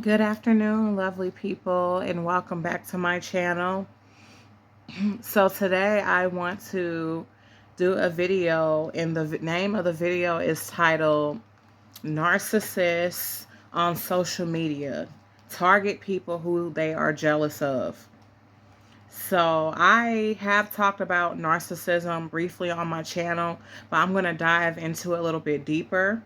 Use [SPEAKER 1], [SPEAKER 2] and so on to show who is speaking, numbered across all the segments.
[SPEAKER 1] Good afternoon, lovely people, and welcome back to my channel. So today I want to do a video, and the name of the video is titled Narcissists on Social Media. Target people who they are jealous of. So I have talked about narcissism briefly on my channel, but I'm going to dive into it a little bit deeper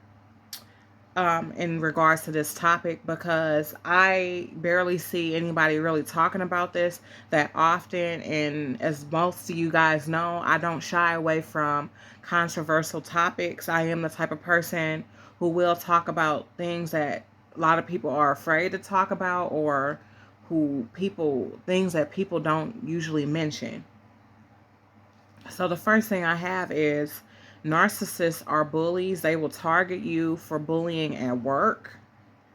[SPEAKER 1] in regards to this topic because I barely see anybody really talking about this that often. And as most of you guys know, I don't shy away from controversial topics. I am the type of person who will talk about things that a lot of people are afraid to talk about, or things that people don't usually mention. So the first thing I have is narcissists are bullies. They will target you for bullying at work,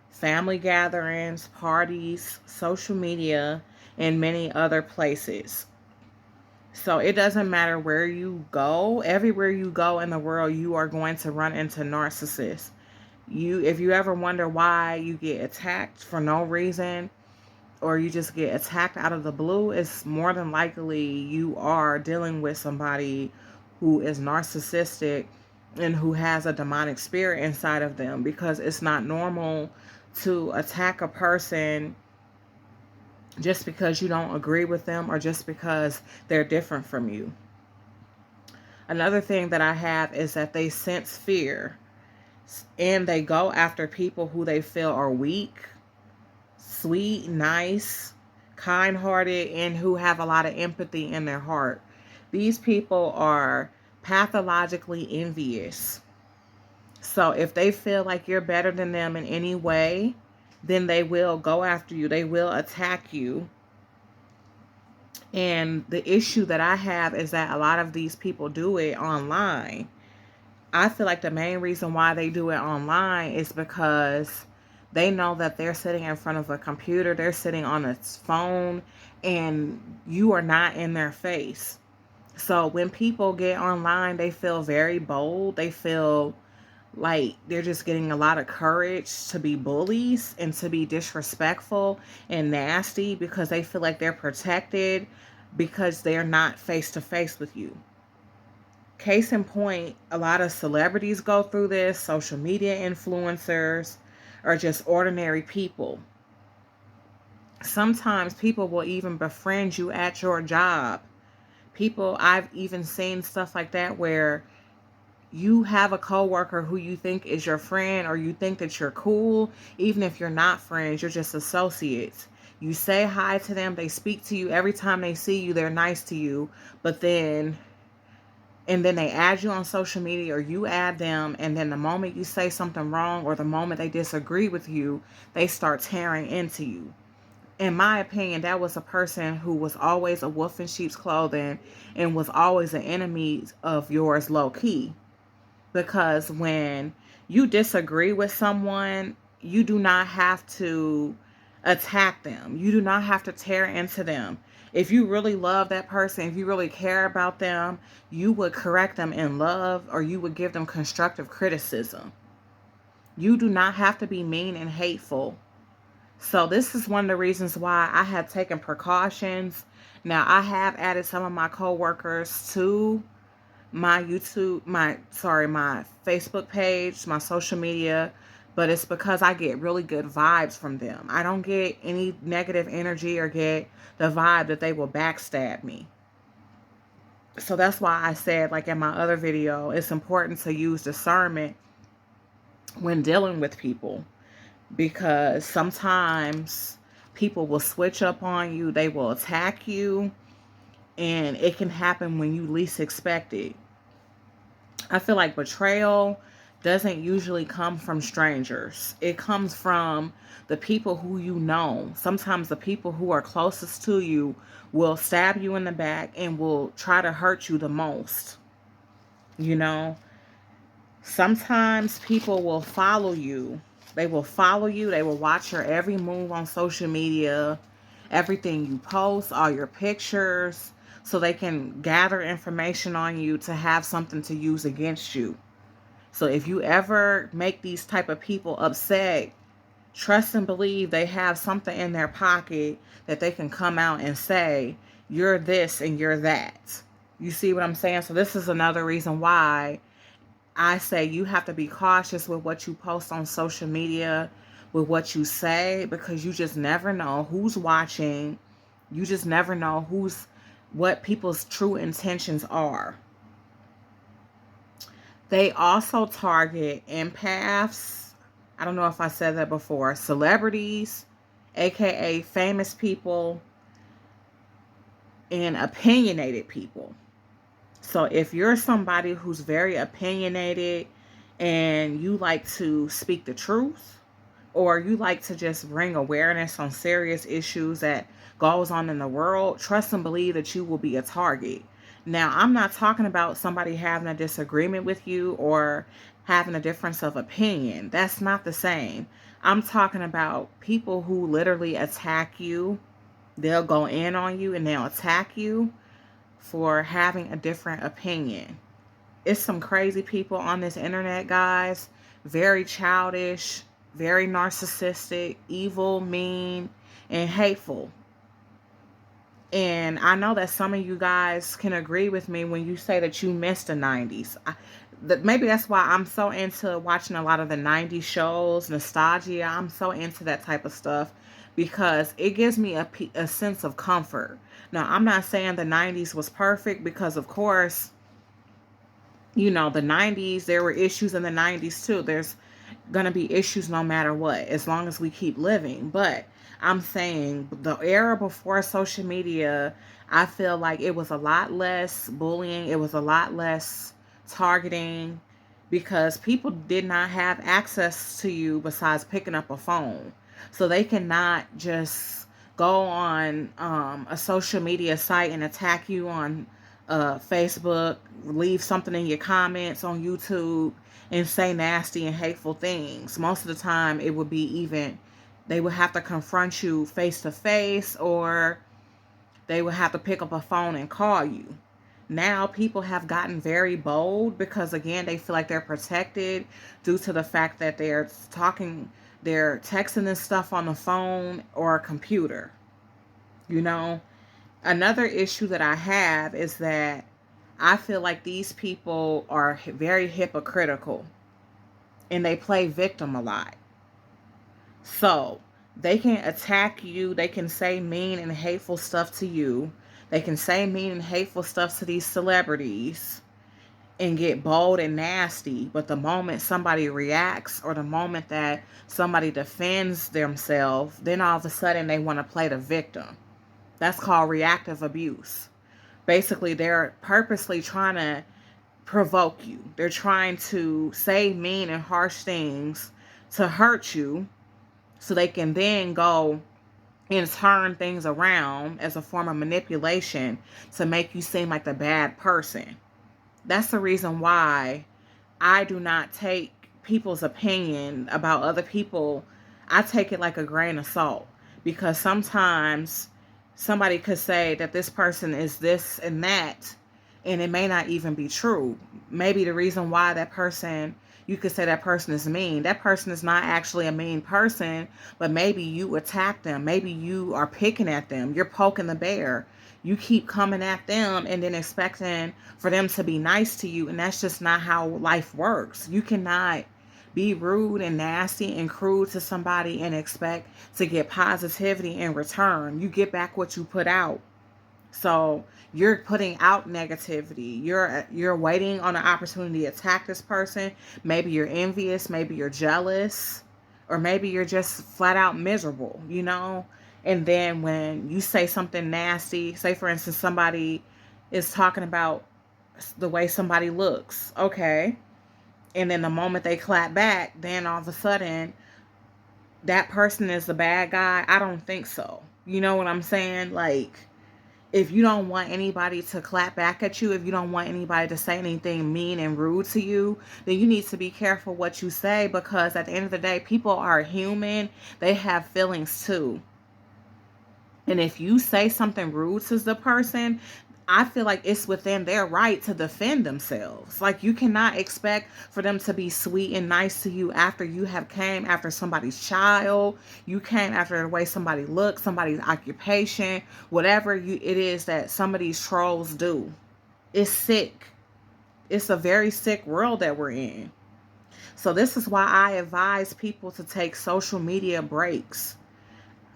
[SPEAKER 1] family gatherings, parties, social media, and many other places. So it doesn't matter where you go. Everywhere you go in the world, you are going to run into narcissists. If you ever wonder why you get attacked for no reason, or you just get attacked out of the blue, it's more than likely you are dealing with somebody who is narcissistic and who has a demonic spirit inside of them, because it's not normal to attack a person just because you don't agree with them or just because they're different from you. Another thing that I have is that they sense fear and they go after people who they feel are weak, sweet, nice, kind-hearted, and who have a lot of empathy in their heart. These people are pathologically envious. So if they feel like you're better than them in any way, then they will go after you. They will attack you. And the issue that I have is that a lot of these people do it online. I feel like the main reason why they do it online is because they know that they're sitting in front of a computer, they're sitting on a phone, and you are not in their face. So when people get online, they feel very bold. They feel like they're just getting a lot of courage to be bullies and to be disrespectful and nasty because they feel like they're protected because they're not face to face with you. Case in point, a lot of celebrities go through this, social media influencers, or just ordinary people. Sometimes people will even befriend you at your job. I've even seen stuff like that where you have a coworker who you think is your friend, or you think that you're cool, even if you're not friends, you're just associates. You say hi to them, they speak to you every time they see you, they're nice to you, but then they add you on social media, or you add them, and then the moment you say something wrong or the moment they disagree with you, they start tearing into you. In my opinion, that was a person who was always a wolf in sheep's clothing and was always an enemy of yours low key. Because when you disagree with someone, you do not have to attack them. You do not have to tear into them. If you really love that person, if you really care about them, you would correct them in love, or you would give them constructive criticism. You do not have to be mean and hateful. So this is one of the reasons why I have taken precautions. Now, I have added some of my coworkers to my my Facebook page, my social media, but it's because I get really good vibes from them. I don't get any negative energy or get the vibe that they will backstab me. So that's why I said, like in my other video, it's important to use discernment when dealing with people, because sometimes people will switch up on you, they will attack you, and it can happen when you least expect it. I feel like betrayal doesn't usually come from strangers. It comes from the people who you know. Sometimes the people who are closest to you will stab you in the back and will try to hurt you the most. You know, sometimes people will follow you. They will follow you. They will watch your every move on social media, everything you post, all your pictures, so they can gather information on you to have something to use against you. So if you ever make these type of people upset, Trust and believe they have something in their pocket that they can come out and say, you're this and you're that. You see what I'm saying? So this is another reason why I say you have to be cautious with what you post on social media, with what you say, because you just never know who's watching. You just never know what people's true intentions are. They also target empaths. I don't know if I said that before. Celebrities, aka famous people, and opinionated people. So if you're somebody who's very opinionated and you like to speak the truth, or you like to just bring awareness on serious issues that goes on in the world, trust and believe that you will be a target. Now, I'm not talking about somebody having a disagreement with you or having a difference of opinion. That's not the same. I'm talking about people who literally attack you. They'll go in on you and they'll attack you for having a different opinion. It's some crazy people on this internet, guys. Very childish, very narcissistic, evil, mean, and hateful. And I know that some of you guys can agree with me when you say that you missed the 90s. Maybe that's why I'm so into watching a lot of the 90s shows, nostalgia. I'm so into that type of stuff because it gives me a sense of comfort. Now, I'm not saying the 90s was perfect because, of course, the 90s, there were issues in the 90s too. There's going to be issues no matter what, as long as we keep living. But I'm saying the era before social media, I feel like it was a lot less bullying. It was a lot less targeting because people did not have access to you besides picking up a phone. So they cannot just go on a social media site and attack you on Facebook, leave something in your comments on YouTube, and say nasty and hateful things. Most of the time, it would be they would have to confront you face to face, or they would have to pick up a phone and call you. Now, people have gotten very bold because, again, they feel like they're protected due to the fact that they're texting this stuff on the phone or a computer. Another issue that I have is that I feel like these people are very hypocritical and they play victim a lot. So they can attack you. They can say mean and hateful stuff to you. They can say mean and hateful stuff to these celebrities and get bold and nasty. But the moment somebody reacts or the moment that somebody defends themselves, then all of a sudden they want to play the victim. That's called reactive abuse. Basically, they're purposely trying to provoke you. They're trying to say mean and harsh things to hurt you so they can then go and turn things around as a form of manipulation to make you seem like the bad person. That's the reason why I do not take people's opinion about other people. I take it like a grain of salt because sometimes somebody could say that this person is this and that, and it may not even be true. Maybe the reason why you could say that person is mean. That person is not actually a mean person, but maybe you attack them. Maybe you are picking at them. You're poking the bear. You keep coming at them and then expecting for them to be nice to you, and that's just not how life works. You cannot be rude and nasty and cruel to somebody and expect to get positivity in return. You get back what you put out. So you're putting out negativity. You're waiting on an opportunity to attack this person. Maybe you're envious, maybe you're jealous, or maybe you're just flat out miserable, And then when you say something nasty, say for instance somebody is talking about the way somebody looks, okay? And then the moment they clap back, then all of a sudden that person is the bad guy. I don't think so. You know what I'm saying? Like, if you don't want anybody to clap back at you, if you don't want anybody to say anything mean and rude to you, then you need to be careful what you say, because at the end of the day, people are human. They have feelings too. And if you say something rude to the person, I feel like it's within their right to defend themselves. Like, you cannot expect for them to be sweet and nice to you after you have came after somebody's child. You came after the way somebody looks, somebody's occupation, whatever it is that some of these trolls do. It's sick. It's a very sick world that we're in. So this is why I advise people to take social media breaks.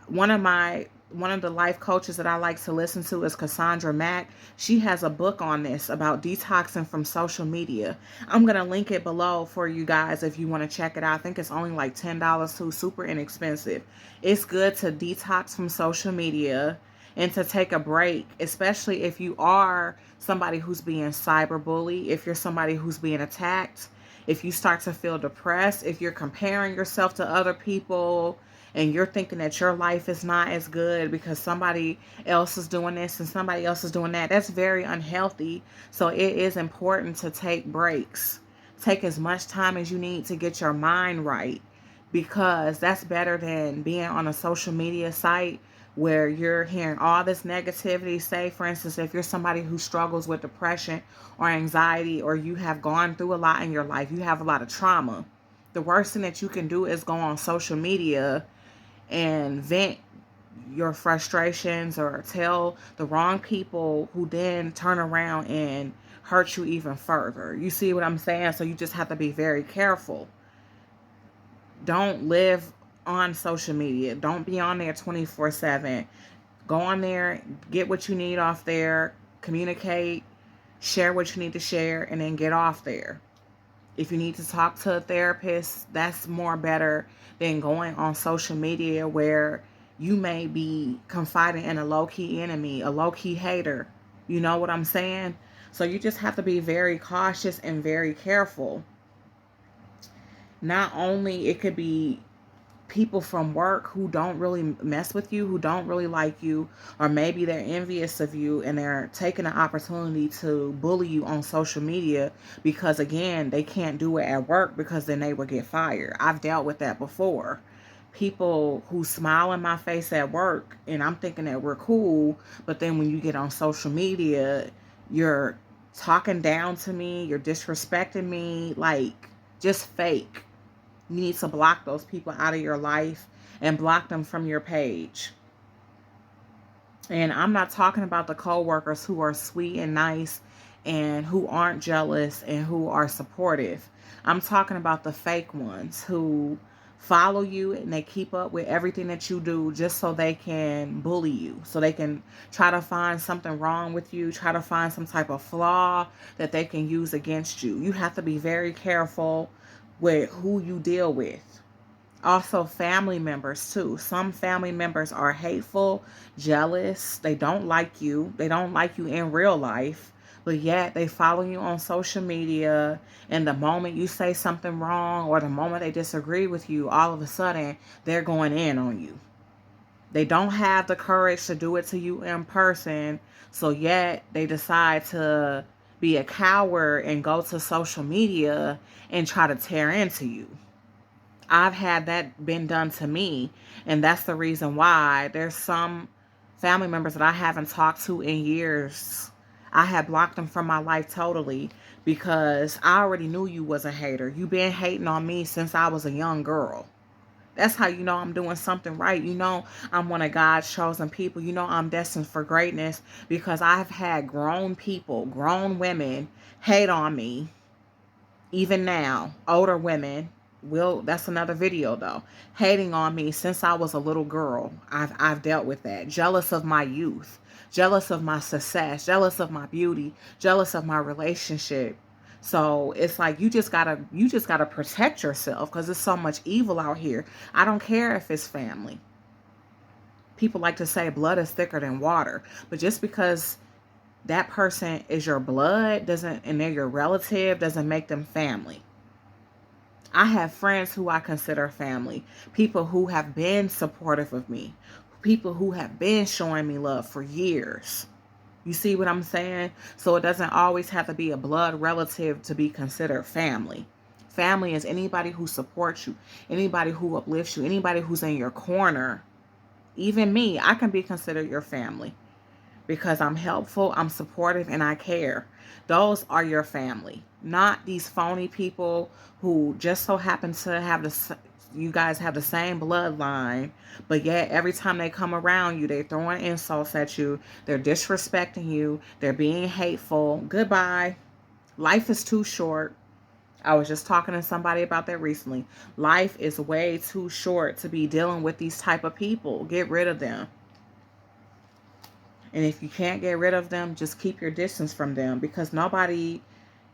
[SPEAKER 1] One of the life coaches that I like to listen to is Cassandra Mack. She has a book on this about detoxing from social media. I'm going to link it below for you guys if you want to check it out. I think it's only like $10 too, super inexpensive. It's good to detox from social media and to take a break, especially if you are somebody who's being cyberbullied, if you're somebody who's being attacked, if you start to feel depressed, if you're comparing yourself to other people, and you're thinking that your life is not as good because somebody else is doing this and somebody else is doing that. That's very unhealthy. So it is important to take breaks. Take as much time as you need to get your mind right, because that's better than being on a social media site where you're hearing all this negativity. Say, for instance, if you're somebody who struggles with depression or anxiety, or you have gone through a lot in your life, you have a lot of trauma, the worst thing that you can do is go on social media and vent your frustrations or tell the wrong people, who then turn around and hurt you even further. You see what I'm saying? So you just have to be very careful. Don't live on social media. Don't be on there 24/7. Go on there, get what you need off there, communicate, share what you need to share, and then get off there. If you need to talk to a therapist, that's more better than going on social media where you may be confiding in a low-key enemy, a low-key hater. You know what I'm saying? So you just have to be very cautious and very careful. Not only it could be people from work who don't really mess with you, who don't really like you, or maybe they're envious of you and they're taking an opportunity to bully you on social media because, again, they can't do it at work because then they would get fired. I've dealt with that before. People who smile in my face at work and I'm thinking that we're cool, but then when you get on social media, you're talking down to me, you're disrespecting me, like, just fake. You need to block those people out of your life and block them from your page. And I'm not talking about the coworkers who are sweet and nice and who aren't jealous and who are supportive. I'm talking about the fake ones who follow you and they keep up with everything that you do just so they can bully you, so they can try to find something wrong with you, try to find some type of flaw that they can use against you. You have to be very careful with who you deal with. Also, family members too. Some family members are hateful, jealous. They don't like you. They don't like you in real life, but yet they follow you on social media. And the moment you say something wrong or the moment they disagree with you, all of a sudden they're going in on you. They don't have the courage to do it to you in person, so yet they decide to be a coward and go to social media and try to tear into you. I've had that been done to me, and that's the reason why there's some family members that I haven't talked to in years. I had blocked them from my life totally because I already knew you was a hater. You been hating on me since I was a young girl. That's how you know I'm doing something right. You know I'm one of God's chosen people. You know I'm destined for greatness because I've had grown people, grown women hate on me. Even now, older women will, that's another video though, hating on me since I was a little girl. I've dealt with that. Jealous of my youth, jealous of my success, jealous of my beauty, jealous of my relationship. So it's like you just gotta protect yourself because there's so much evil out here. I don't care if it's family. People like to say blood is thicker than water, but just because that person is your blood doesn't, and they're your relative, doesn't make them family. I have friends who I consider family, people who have been supportive of me, people who have been showing me love for years. You see what I'm saying? So it doesn't always have to be a blood relative to be considered family. Family is anybody who supports you, anybody who uplifts you, anybody who's in your corner. Even me, I can be considered your family. because I'm helpful, I'm supportive, and I care. Those are your family, not these phony people who just so happen to have you guys have the same bloodline, but yet every time they come around you, they're throwing insults at you, they're disrespecting you, they're being hateful. Goodbye. Life is too short. I was just talking to somebody about that recently. Life is way too short to be dealing with these type of people. Get rid of them. And if you can't get rid of them, just keep your distance from them, because nobody,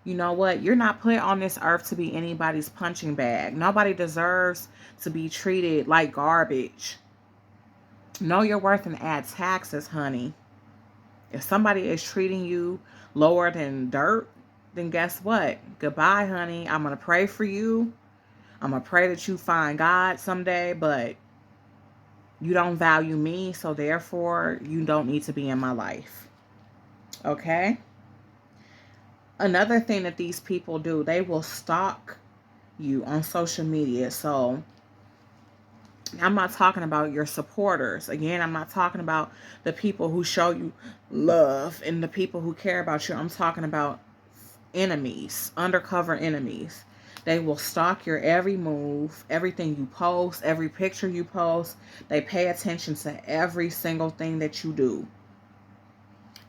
[SPEAKER 1] you know what? You're not put on this earth to be anybody's punching bag. Nobody deserves to be treated like garbage. Know your worth and add taxes, honey. If somebody is treating you lower than dirt, then guess what? Goodbye, honey. I'm going to pray for you. I'm going to pray that you find God someday, but you don't value me, so therefore you don't need to be in my life. Okay? Another thing that these people do, they will stalk you on social media. So I'm not talking about your supporters. Again, I'm not talking about the people who show you love and the people who care about you. I'm talking about enemies, undercover enemies. They will stalk your every move, everything you post, every picture you post. They pay attention to every single thing that you do.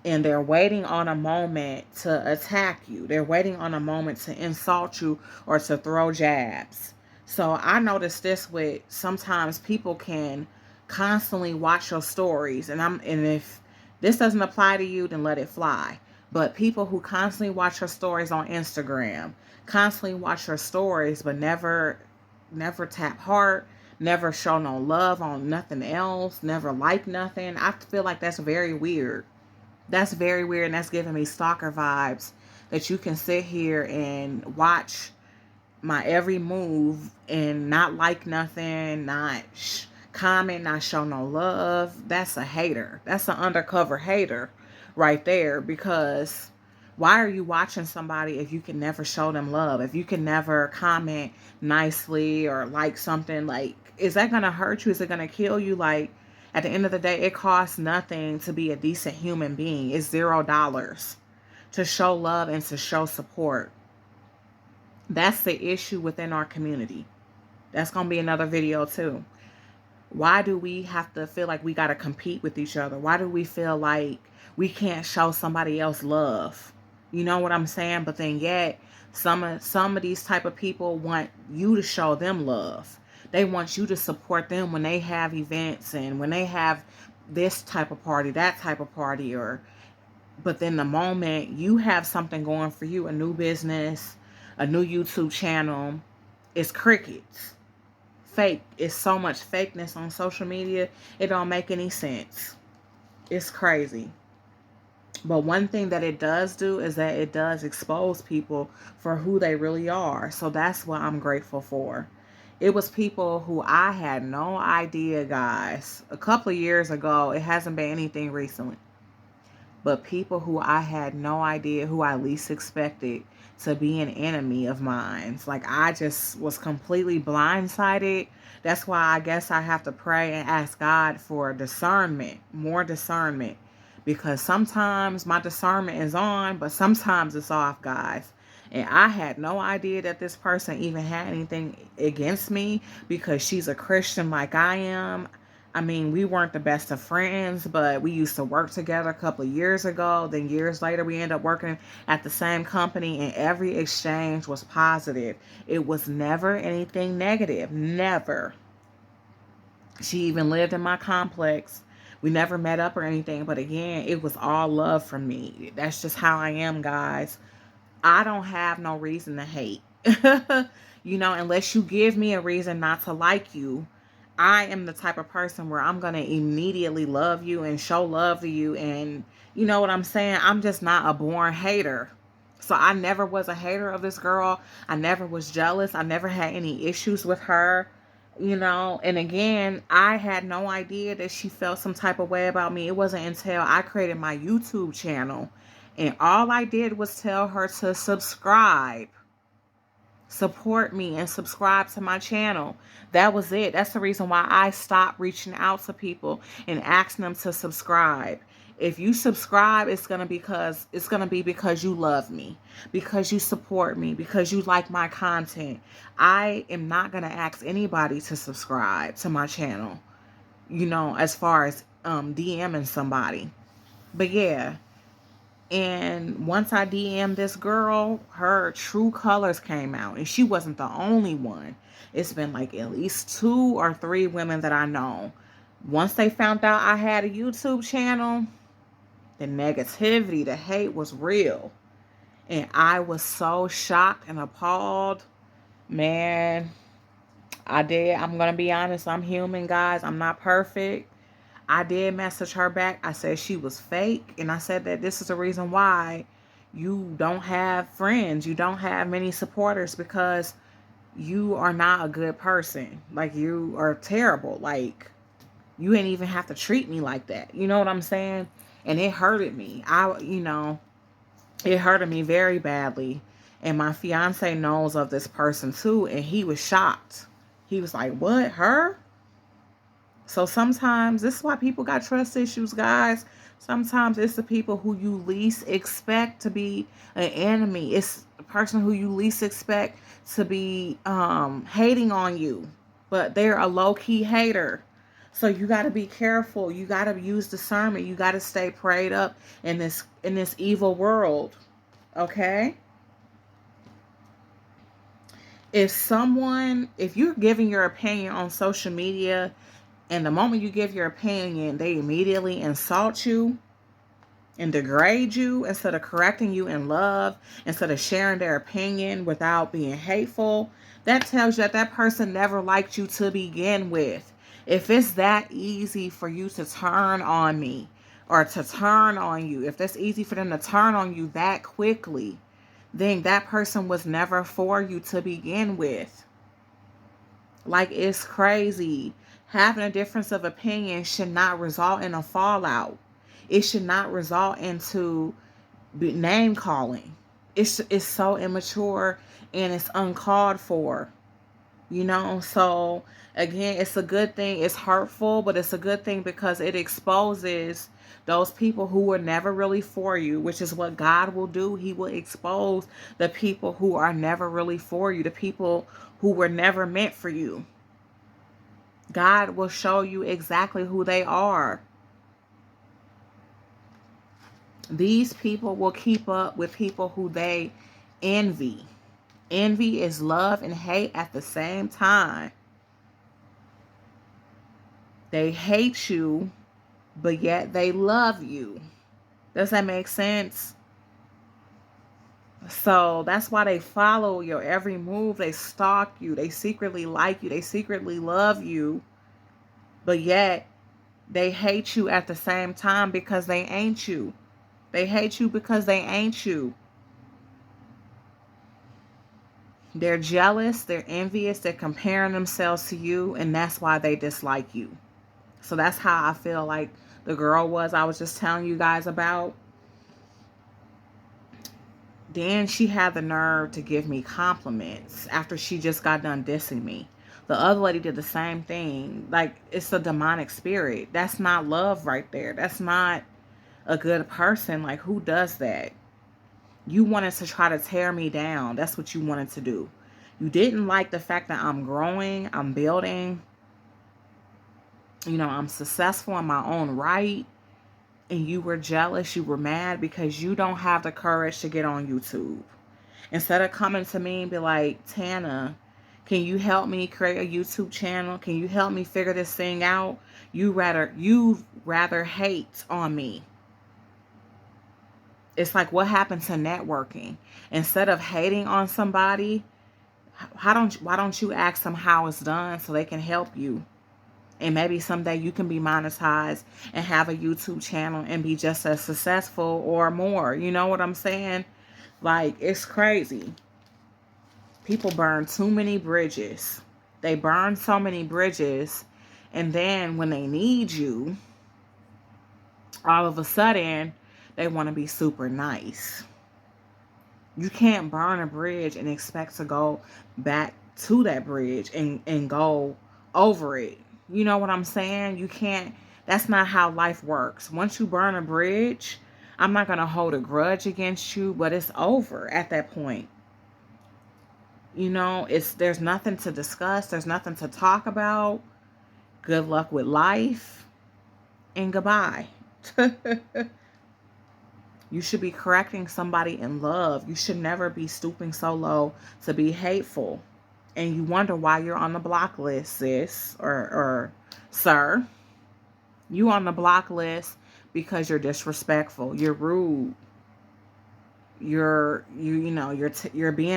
[SPEAKER 1] And they're waiting on a moment to attack you. They're waiting on a moment to insult you or to throw jabs. So I noticed this with, sometimes people can constantly watch your stories, and if this doesn't apply to you, then let it fly. But people who constantly watch your stories on Instagram, constantly watch your stories, but never tap heart, never show no love on nothing else, never like nothing. I feel like that's very weird. That's very weird, and that's giving me stalker vibes, that you can sit here and watch my every move and not like nothing, not comment, not show no love. That's a hater. That's an undercover hater right there, because why are you watching somebody if you can never show them love? If you can never comment nicely or like something, like, is that going to hurt you? Is it going to kill you? Like, at the end of the day, it costs nothing to be a decent human being. It's $0 to show love and to show support. That's the issue within our community. That's going to be another video too. Why do we have to feel like we got to compete with each other? Why do we feel like we can't show somebody else love? You know what I'm saying? But then yet, some of these type of people want you to show them love. They want you to support them when they have events and when they have this type of party, that type of party, but then the moment you have something going for you, a new business, a new YouTube channel, it's crickets. Fake. It's so much fakeness on social media. It don't make any sense. It's crazy. But one thing that it does do is that it does expose people for who they really are. So that's what I'm grateful for. It was people who I had no idea, guys. A couple of years ago, it hasn't been anything recently. But people who I had no idea, who I least expected to be an enemy of mine. Like, I just was completely blindsided. That's why I guess I have to pray and ask God for discernment, more discernment. Because sometimes my discernment is on, but sometimes it's off, guys. And I had no idea that this person even had anything against me because she's a Christian like I am. I mean, we weren't the best of friends, but we used to work together a couple of years ago. Then years later, we ended up working at the same company, and every exchange was positive. It was never anything negative. Never. She even lived in my complex. We never met up or anything, but again, it was all love from me. That's just how I am, guys. I don't have no reason to hate. Unless you give me a reason not to like you. I am the type of person where I'm going to immediately love you and show love to you. And you know what I'm saying? I'm just not a born hater. So I never was a hater of this girl. I never was jealous. I never had any issues with her. And again, I had no idea that she felt some type of way about me. It wasn't until I created my YouTube channel and all I did was tell her to subscribe, support me, and subscribe to my channel. That was it. That's the reason why I stopped reaching out to people and asking them to subscribe. If you subscribe, it's gonna be because you love me, because you support me, because you like my content. I am not gonna ask anybody to subscribe to my channel, as far as DMing somebody. But yeah, and once I DM'd this girl, her true colors came out, and she wasn't the only one. It's been like at least 2 or 3 women that I know. Once they found out I had a YouTube channel, the negativity, the hate was real. And I was so shocked and appalled. Man, I did. I'm going to be honest. I'm human, guys. I'm not perfect. I did message her back. I said she was fake. And I said that this is the reason why you don't have friends. You don't have many supporters, because you are not a good person. Like, you are terrible. Like, you ain't even have to treat me like that. You know what I'm saying? And it hurted me. It hurted me very badly. And my fiance knows of this person too. And he was shocked. He was like, what? Her? So sometimes, this is why people got trust issues, guys. Sometimes it's the people who you least expect to be an enemy. It's the person who you least expect to be hating on you. But they're a low-key hater. So you got to be careful. You got to use discernment. You got to stay prayed up in this evil world. Okay? If you're giving your opinion on social media, and the moment you give your opinion, they immediately insult you and degrade you instead of correcting you in love, instead of sharing their opinion without being hateful, that tells you that that person never liked you to begin with. If it's that easy for you to turn on me or to turn on you, if it's easy for them to turn on you that quickly, then that person was never for you to begin with. Like, it's crazy. Having a difference of opinion should not result in a fallout. It should not result into name calling. It's so immature and it's uncalled for. So again, it's a good thing. It's hurtful, but it's a good thing because it exposes those people who were never really for you, which is what God will do. He will expose the people who are never really for you, the people who were never meant for you. God will show you exactly who they are. These people will keep up with people who they envy. Envy is love and hate at the same time. They hate you, but yet they love you. Does that make sense? So that's why they follow your every move. They stalk you. They secretly like you. They secretly love you. But yet they hate you at the same time because they ain't you. They hate you because they ain't you. They're jealous. They're envious. They're comparing themselves to you. And that's why they dislike you. So that's how I feel like the girl was I was just telling you guys about. Then she had the nerve to give me compliments after she just got done dissing me. The other lady did the same thing. Like, it's a demonic spirit. That's not love right there. That's not a good person. Like, who does that? You wanted to try to tear me down. That's what you wanted to do. You didn't like the fact that I'm growing, I'm building, I'm successful in my own right. And you were jealous, you were mad because you don't have the courage to get on YouTube. Instead of coming to me and be like, Tana, can you help me create a YouTube channel? Can you help me figure this thing out? You rather hate on me. It's like, what happened to networking? Instead of hating on somebody, why don't you ask them how it's done so they can help you? And maybe someday you can be monetized and have a YouTube channel and be just as successful or more. You know what I'm saying? Like, it's crazy. People burn too many bridges. They burn so many bridges. And then when they need you, all of a sudden, they want to be super nice. You can't burn a bridge and expect to go back to that bridge and go over it. You know what I'm saying? You can't That's not how life works. Once you burn a bridge, I'm not going to hold a grudge against you, but it's over at that point. You know, there's nothing to discuss, there's nothing to talk about. Good luck with life and goodbye. You should be correcting somebody in love. You should never be stooping so low to be hateful. And you wonder why you're on the block list, sis or sir. You on the block list because you're disrespectful, you're rude, you're being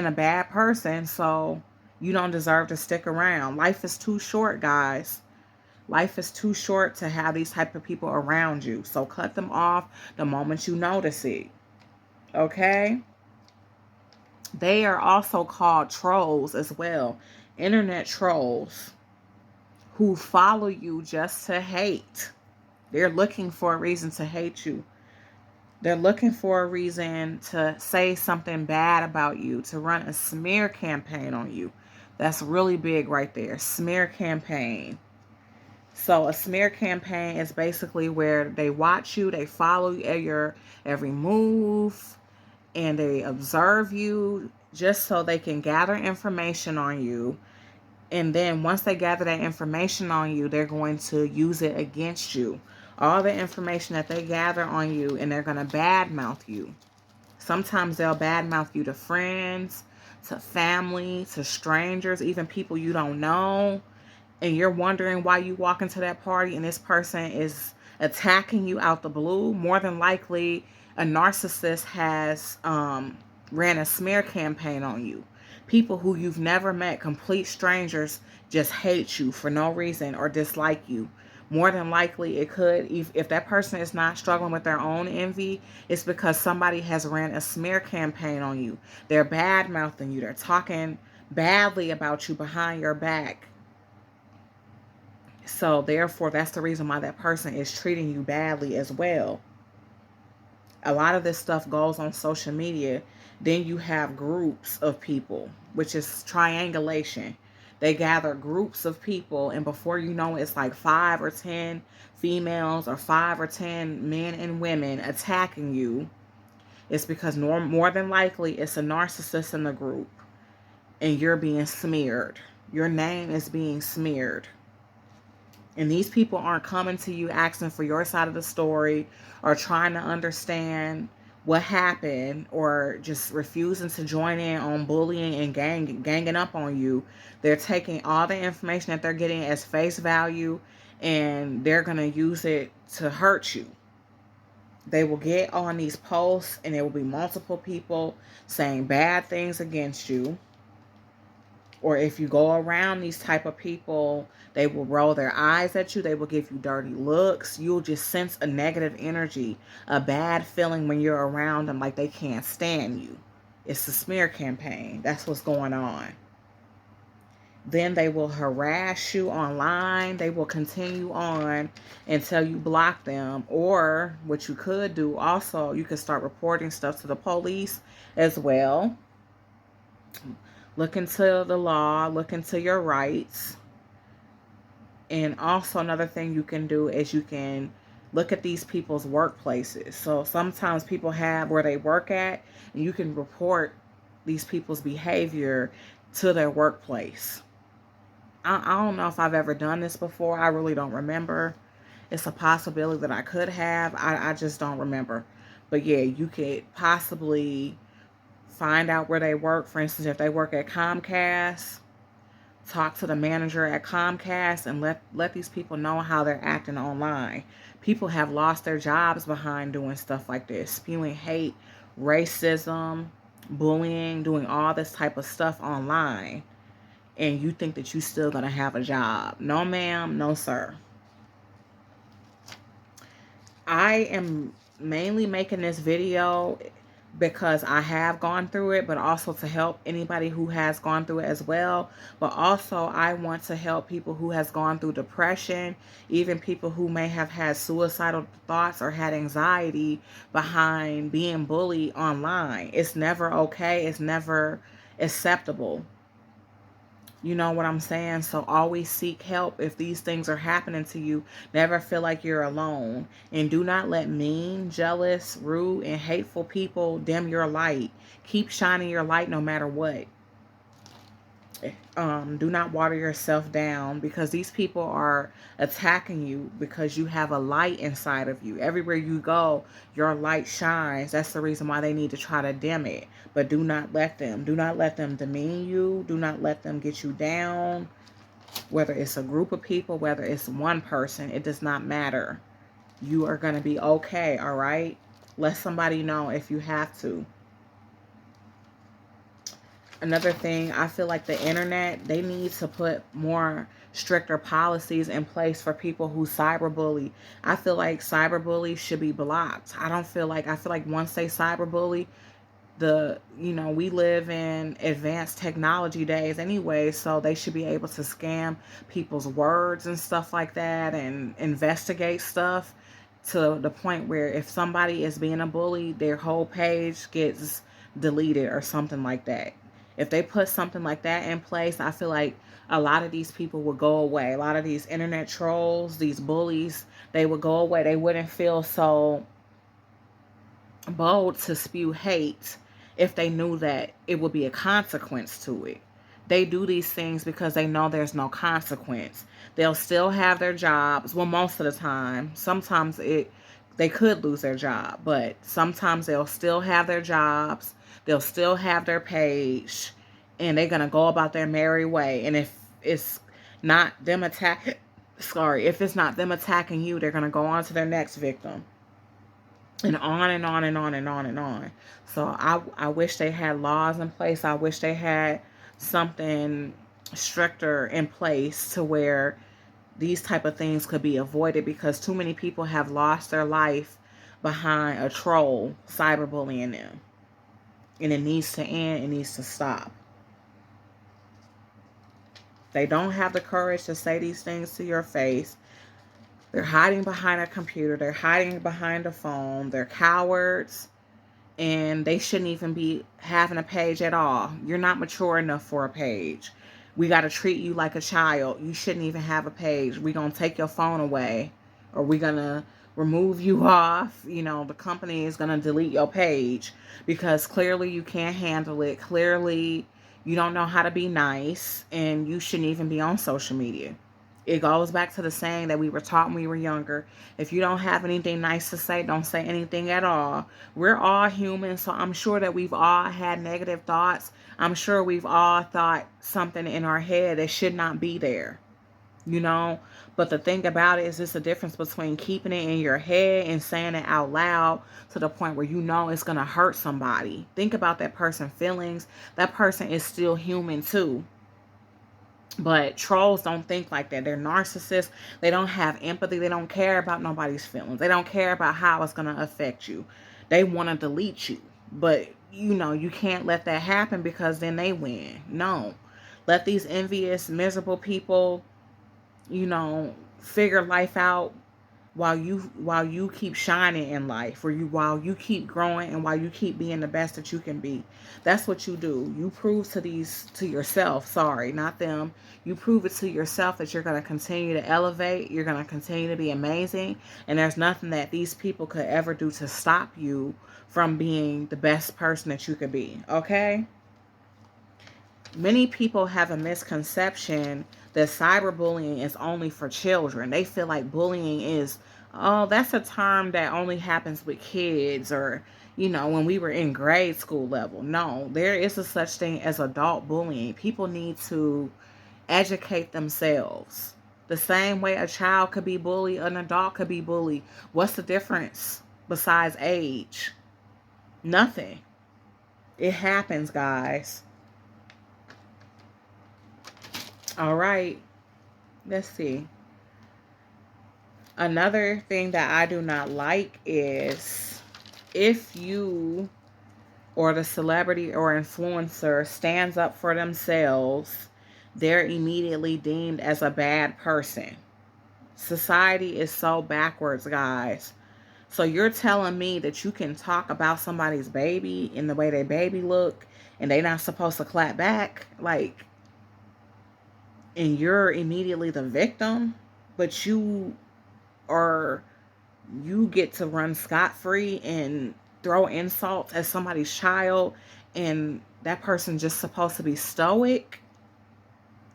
[SPEAKER 1] a bad person, so you don't deserve to stick around. Life is too short, guys. Life is too short to have these type of people around you. So cut them off the moment you notice it. Okay? They are also called trolls as well. Internet trolls who follow you just to hate. They're looking for a reason to hate you. They're looking for a reason to say something bad about you, to run a smear campaign on you. That's really big right there. Smear campaign. So a smear campaign is basically where they watch you, they follow your every move, and they observe you just so they can gather information on you. And then once they gather that information on you, they're going to use it against you. All the information that they gather on you, and they're going to badmouth you. Sometimes they'll badmouth you to friends, to family, to strangers, even people you don't know. And you're wondering why you walk into that party and this person is attacking you out the blue. More than likely, a narcissist has ran a smear campaign on you. People who you've never met, complete strangers, just hate you for no reason or dislike you. More than likely, it could, if that person is not struggling with their own envy, it's because somebody has ran a smear campaign on you. They're bad mouthing you. They're talking badly about you behind your back. So therefore, that's the reason why that person is treating you badly as well. A lot of this stuff goes on social media. Then you have groups of people, which is triangulation. They gather groups of people, and before you know it, it's like 5 or 10 females or 5 or 10 men and women attacking you. It's because more than likely it's a narcissist in the group, and you're being smeared. Your name is being smeared. And these people aren't coming to you asking for your side of the story or trying to understand what happened or just refusing to join in on bullying and ganging up on you. They're taking all the information that they're getting as face value and they're going to use it to hurt you. They will get on these posts and there will be multiple people saying bad things against you. Or if you go around these type of people, they will roll their eyes at you. They will give you dirty looks. You'll just sense a negative energy, a bad feeling when you're around them, like they can't stand you. It's a smear campaign. That's what's going on. Then they will harass you online. They will continue on until you block them. Or what you could do also, you could start reporting stuff to the police as well. Look into the law, look into your rights. And also another thing you can do is you can look at these people's workplaces. So sometimes people have where they work at, and you can report these people's behavior to their workplace. I don't know if I've ever done this before. I really don't remember. It's a possibility that I could have. I just don't remember. But yeah, you could possibly find out where they work. For instance, if they work at Comcast, talk to the manager at Comcast and let these people know how they're acting online. People have lost their jobs behind doing stuff like this, spewing hate, racism, bullying, doing all this type of stuff online. And you think that you're still going to have a job. No, ma'am. No, sir. I am mainly making this video because I have gone through it, but also to help anybody who has gone through it as well. But also I want to help people who has gone through depression, even people who may have had suicidal thoughts or had anxiety behind being bullied online. It's never okay. It's never acceptable. You know what I'm saying? So always seek help if these things are happening to you. Never feel like you're alone. And do not let mean, jealous, rude, and hateful people dim your light. Keep shining your light no matter what. Do not water yourself down, because these people are attacking you because you have a light inside of you. Everywhere you go, your light shines. That's the reason why they need to try to dim it. But do not let them. Do not let them demean you. Do not let them get you down. Whether it's a group of people, whether it's one person, it does not matter. You are going to be okay, all right? Let somebody know if you have to. Another thing, I feel like the internet, they need to put more stricter policies in place for people who cyberbully. I feel like cyberbully should be blocked. I feel like once they cyberbully, we live in advanced technology days anyway, so they should be able to scam people's words and stuff like that and investigate stuff to the point where if somebody is being a bully, their whole page gets deleted or something like that. If they put something like that in place, I feel like a lot of these people would go away. A lot of these internet trolls, these bullies, they would go away. They wouldn't feel so bold to spew hate if they knew that it would be a consequence to it. They do these things because they know there's no consequence. They'll still have their jobs. Well, most of the time. Sometimes they could lose their job, but sometimes they'll still have their jobs. They'll still have their page, and they're gonna go about their merry way. And if it's not them if it's not them attacking you, they're gonna go on to their next victim. And on and on and on and on and on. So I wish they had laws in place. I wish they had something stricter in place to where these type of things could be avoided, because too many people have lost their life behind a troll cyberbullying them. And it needs to end. It needs to stop. They don't have the courage to say these things to your face. They're hiding behind a computer. They're hiding behind a phone. They're cowards. And they shouldn't even be having a page at all. You're not mature enough for a page. We got to treat you like a child. You shouldn't even have a page. We're going to take your phone away. Or we're going to remove you off. The company is going to delete your page. Because clearly you can't handle it. Clearly you don't know how to be nice. And you shouldn't even be on social media. It goes back to the saying that we were taught when we were younger. If you don't have anything nice to say, don't say anything at all. We're all human, so I'm sure that we've all had negative thoughts. I'm sure we've all thought something in our head that should not be there. But the thing about it is, it's a difference between keeping it in your head and saying it out loud to the point where it's going to hurt somebody. Think about that person's feelings. That person is still human too. But trolls don't think like that. They're narcissists. They don't have empathy. They don't care about nobody's feelings. They don't care about how it's going to affect you. They want to delete you. But, you can't let that happen, because then they win. No. Let these envious, miserable people, figure life out while you keep shining in life, while you keep growing, and while you keep being the best that you can be. That's what you do. You prove to yourself, sorry, not them. You prove it to yourself that you're going to continue to elevate, you're going to continue to be amazing, and there's nothing that these people could ever do to stop you from being the best person that you could be, okay? Many people have a misconception that cyberbullying is only for children. They feel like bullying is, oh, that's a term that only happens with kids, or, when we were in grade school level. No, there is a such thing as adult bullying. People need to educate themselves. The same way a child could be bullied, an adult could be bullied. What's the difference besides age? Nothing. It happens, guys. All right. Let's see. Another thing that I do not like is if you or the celebrity or influencer stands up for themselves, they're immediately deemed as a bad person. Society is so backwards, guys. So you're telling me that you can talk about somebody's baby in the way their baby look, and they're not supposed to clap back? Like, and you're immediately the victim, but you get to run scot-free and throw insults at somebody's child, and that person's just supposed to be stoic.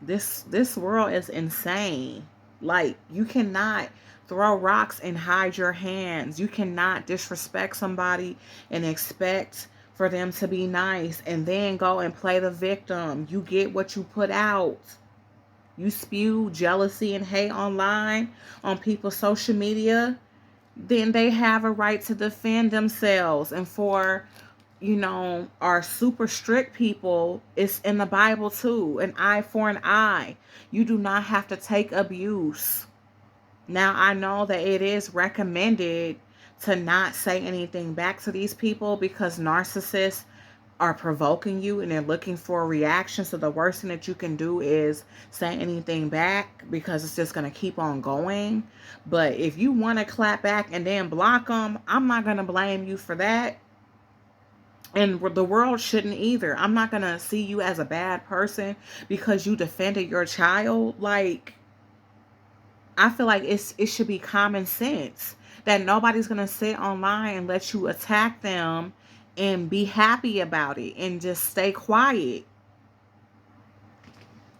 [SPEAKER 1] This world is insane. Like, you cannot throw rocks and hide your hands. You cannot disrespect somebody and expect for them to be nice and then go and play the victim. You get what you put out. You spew jealousy and hate online on people's social media, then they have a right to defend themselves. And for, our super strict people, it's in the Bible too, an eye for an eye. You do not have to take abuse. Now, I know that it is recommended to not say anything back to these people because narcissists are provoking you and they're looking for a reaction. So the worst thing that you can do is say anything back because it's just going to keep on going. But if you want to clap back and then block them, I'm not going to blame you for that. And the world shouldn't either. I'm not going to see you as a bad person because you defended your child. Like, I feel like it should be common sense that nobody's going to sit online and let you attack them and be happy about it and just stay quiet.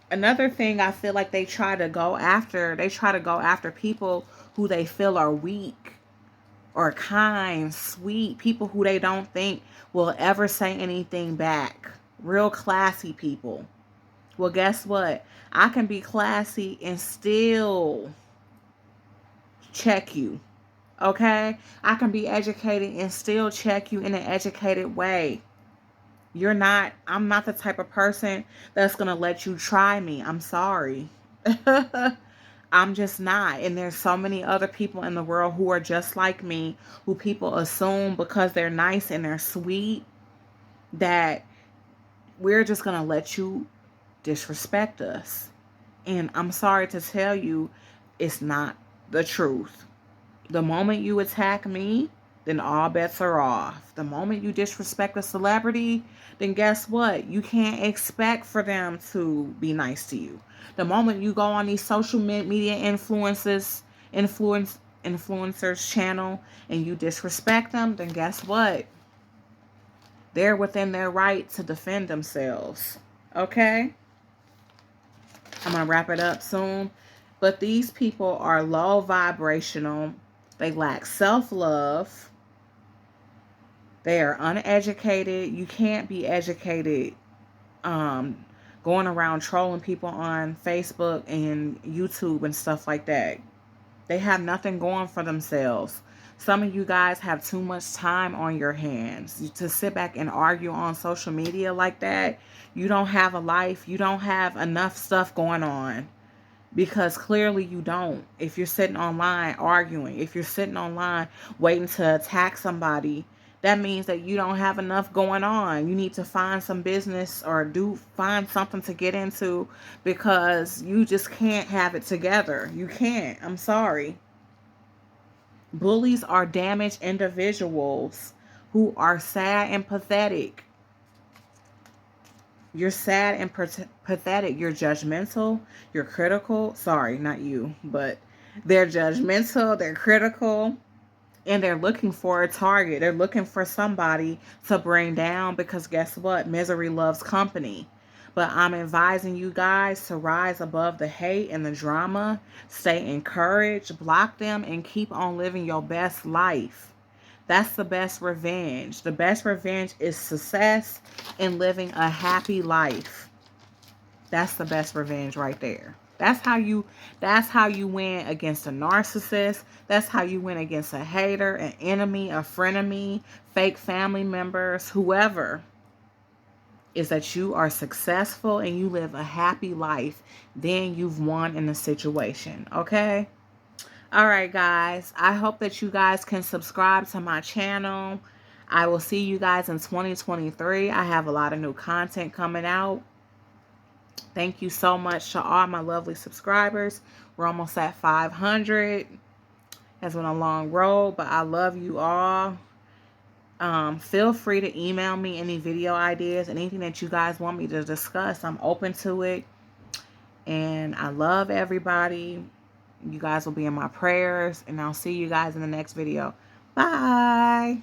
[SPEAKER 1] Another thing I feel like they try to go after people who they feel are weak or kind, sweet, people who they don't think will ever say anything back. Real classy people. Well, guess what? I can be classy and still check you. Okay? I can be educated and still check you in an educated way. I'm not the type of person that's going to let you try me. I'm sorry. I'm just not. And there's so many other people in the world who are just like me, who people assume because they're nice and they're sweet, that we're just going to let you disrespect us. And I'm sorry to tell you, it's not the truth. The moment you attack me, then all bets are off. The moment you disrespect a celebrity, then guess what? You can't expect for them to be nice to you. The moment you go on these social media influencers channel and you disrespect them, then guess what? They're within their right to defend themselves. Okay? I'm going to wrap it up soon. But these people are low vibrational. They lack self-love. They are uneducated. You can't be educated going around trolling people on Facebook and YouTube and stuff like that. They have nothing going for themselves. Some of you guys have too much time on your hands to sit back and argue on social media like that. You don't have a life. You don't have enough stuff going on. Because clearly you don't. If you're sitting online arguing, if you're sitting online waiting to attack somebody, that means that you don't have enough going on. You need to find some business or find something to get into because you just can't have it together. You can't. I'm sorry. Bullies are damaged individuals who are sad and pathetic. You're sad and pathetic. You're judgmental. You're critical. Sorry, not you, but they're judgmental. They're critical. And they're looking for a target. They're looking for somebody to bring down because guess what? Misery loves company. But I'm advising you guys to rise above the hate and the drama. Stay encouraged. Block them and keep on living your best life. That's the best revenge. The best revenge is success and living a happy life. That's the best revenge right there. That's how you win against a narcissist. That's how you win against a hater, an enemy, a frenemy, fake family members, whoever. Is that you are successful and you live a happy life. Then you've won in the situation. Okay? All right, guys. I hope that you guys can subscribe to my channel. I will see you guys in 2023. I have a lot of new content coming out. Thank you so much to all my lovely subscribers. We're almost at 500. It's been a long road, but I love you all. Feel free to email me any video ideas, anything that you guys want me to discuss. I'm open to it. And I love everybody. You guys will be in my prayers. And I'll see you guys in the next video. Bye.